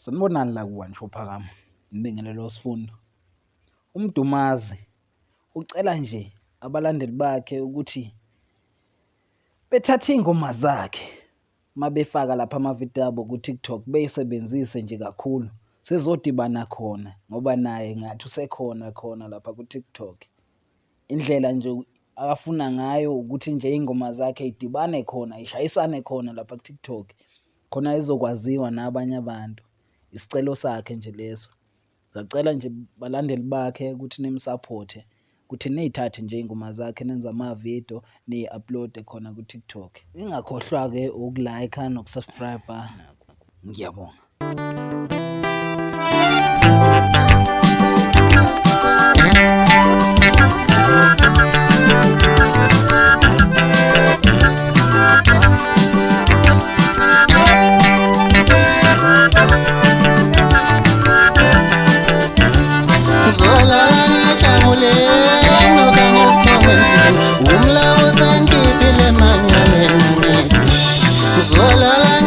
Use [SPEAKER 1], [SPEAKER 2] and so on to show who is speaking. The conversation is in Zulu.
[SPEAKER 1] Sanibonani la kuwa ngisho phakama nibingelelo sifundo. UMdumazi ucela nje abalandeli bakhe ukuthi bethathe ingoma zakhe mabefaka lapha amavidiyo abo ku-TikTok beyisebenzise nje kakhulu, sezodibana khona ngoba naye ngathi usekhona khona lapha ku-TikTok. Indlela nje akafuna ngayo ukuthi nje ingoma zakhe idibane khona, ishayisane khona lapha ku-TikTok, khona izokwaziwa nabanye abantu. Isicelo sakhe nje leso. Sacela nje balandeli bakhe ukuthi nimsupport-e, ukuthi niy'thathe nje iy'ngoma zakhe nenze amavidiyo niyi-upload-e khona ku-TikTok. Ningakhohlwa-ke uku-like-a noku-subscribe-a. Ngiyabonga.
[SPEAKER 2] Zola